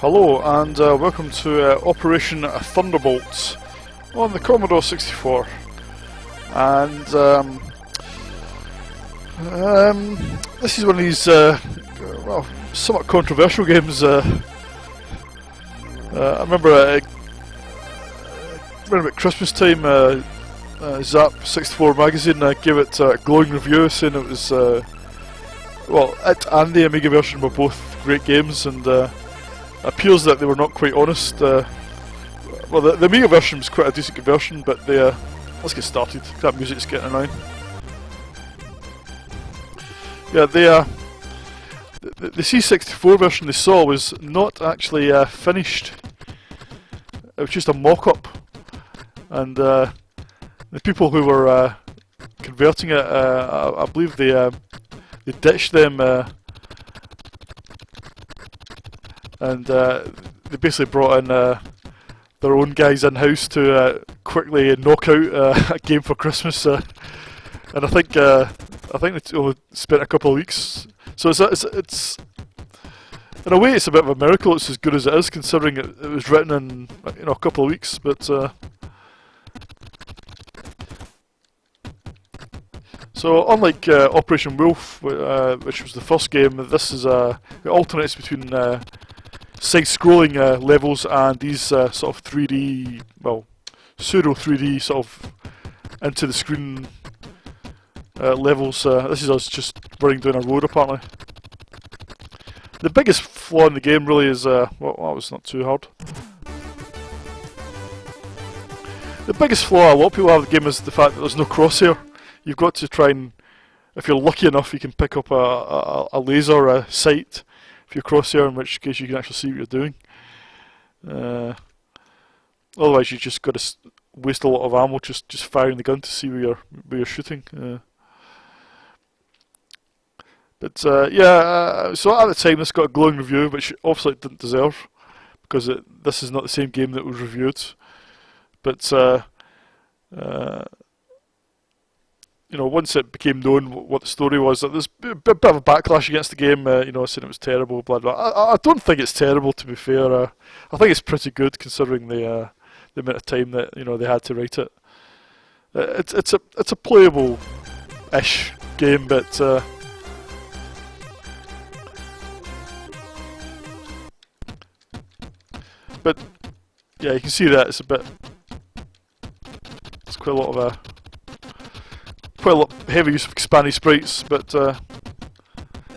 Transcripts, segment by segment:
Hello and welcome to Operation Thunderbolt on the Commodore 64. And this is one of these well, somewhat controversial games. I remember around about Christmas time, Zap 64 magazine gave it a glowing review, saying it was well, it and the Amiga version were both great games, and appears that they were not quite honest. Well, the Amiga version was quite a decent version, but let's get started. That music's getting annoying. Yeah, the C64 version they saw was not actually finished. It was just a mock-up, and the people who were converting it, I believe they ditched them. And they basically brought in their own guys in-house to quickly knock out a game for Christmas, and I think they only spent a couple of weeks. So it's in a way it's a bit of a miracle. It's as good as it is, considering it was written in a couple of weeks. But so unlike Operation Wolf, which was the first game, this is it alternates between side-scrolling levels and these sort of 3D, well, pseudo 3D sort of into the screen levels. This is us just running down a road, apparently. The biggest flaw in the game really is, well, that was not too hard. The biggest flaw a lot of people have in the game is the fact that there's no crosshair. You've got to try and, if you're lucky enough, you can pick up a laser sight for your crosshair, in which case you can actually see what you're doing. Otherwise, you just got to waste a lot of ammo just firing the gun to see where you're shooting. Yeah, so at the time this got a glowing review, which obviously it didn't deserve, because this is not the same game that was reviewed. But once it became known what the story was, there's a bit of a backlash against the game, saying it was terrible, blah blah. I don't think it's terrible, to be fair. I think it's pretty good, considering the amount of time that they had to write it. It's a playable-ish game, but yeah, you can see that it's quite a lot of heavy use of expanded sprites, but to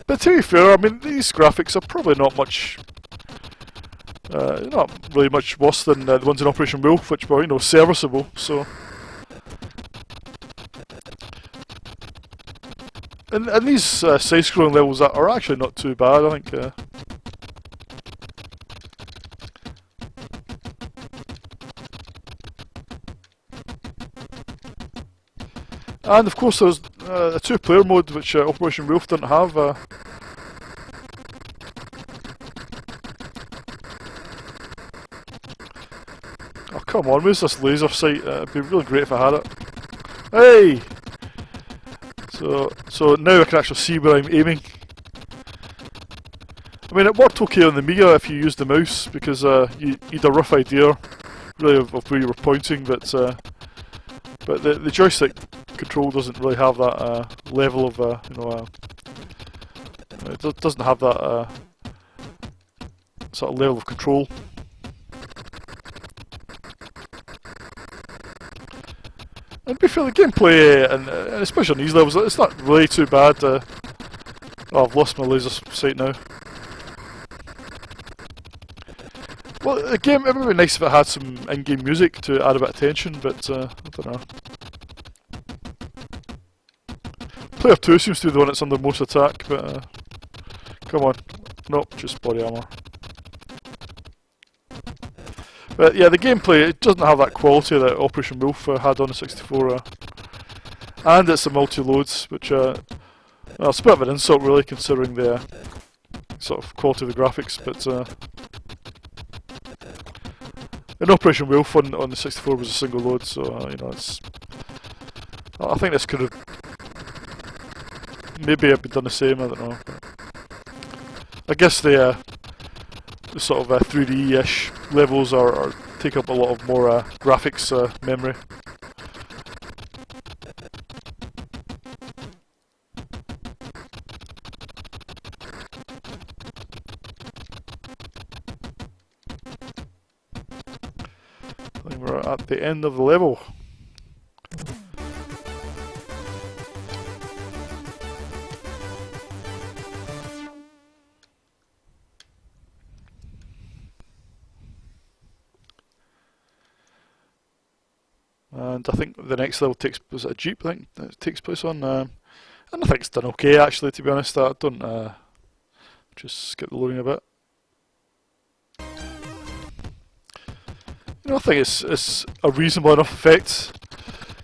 be fair, I mean, these graphics are probably not really much worse than the ones in Operation Wolf, which were serviceable. So, and these side-scrolling levels are actually not too bad, I think. And of course there's a two-player mode, which Operation Wolf didn't have. Oh, come on, where's this laser sight? It'd be really great if I had it. Hey! So now I can actually see where I'm aiming. I mean, it worked okay on the Amiga if you used the mouse, because you had a rough idea, really, of where you were pointing, but the joystick control doesn't really have that level of, it doesn't have that sort of level of control. And to be fair, the gameplay, and especially on these levels, it's not really too bad. Oh, I've lost my laser sight now. Well, the game, it would be nice if it had some in-game music to add a bit of tension, but I don't know. Player 2 seems to be the one that's under most attack, but come on. Nope, just body armor. But yeah, the gameplay, it doesn't have that quality that Operation Wolf had on the 64. And it's a multi-loads, which well, it's a bit of an insult really, considering the sort of quality of the graphics, but in Operation Wolf on the 64 was a single load, so it's... I think this could have... Maybe I'd be done the same, I don't know. I guess the sort of 3D-ish levels are take up a lot of more graphics memory. I think we're at the end of the level. And I think the next level was a Jeep, I think, that it takes place on. And I think it's done okay, actually, to be honest. I don't just skip the loading a bit. You know, I think it's a reasonable enough effect.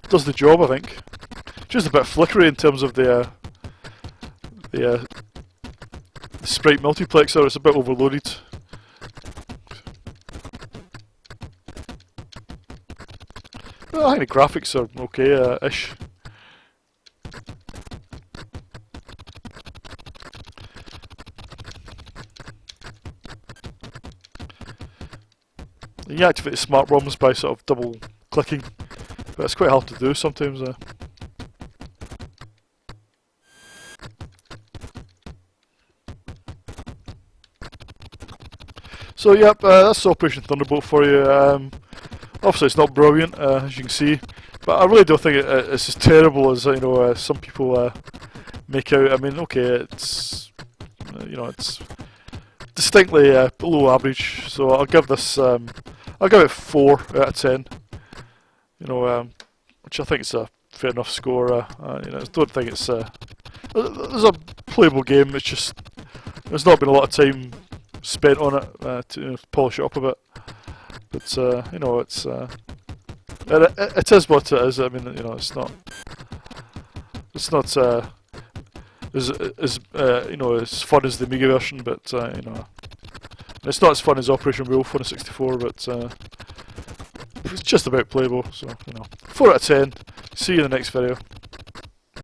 Does the job, I think. Just a bit flickery in terms of the sprite multiplexer. It's a bit overloaded. Well, I think the graphics are okay-ish. You can activate the smart ROMs by sort of double clicking, but it's quite hard to do sometimes. So yep, that's Operation Thunderbolt for you. Obviously it's not brilliant, as you can see, but I really don't think it's as terrible as some people make out. I mean, okay, it's it's distinctly below average, so I'll give this I'll give it 4 out of 10. Which I think is a fair enough score. I don't think it's there's a playable game. It's just there's not been a lot of time spent on it to polish it up a bit. But it's it is what it is. I mean, it's not as as fun as the Amiga version, but it's not as fun as Operation Wolf on a 64. But it's just about playable. So 4 out of 10. See you in the next video.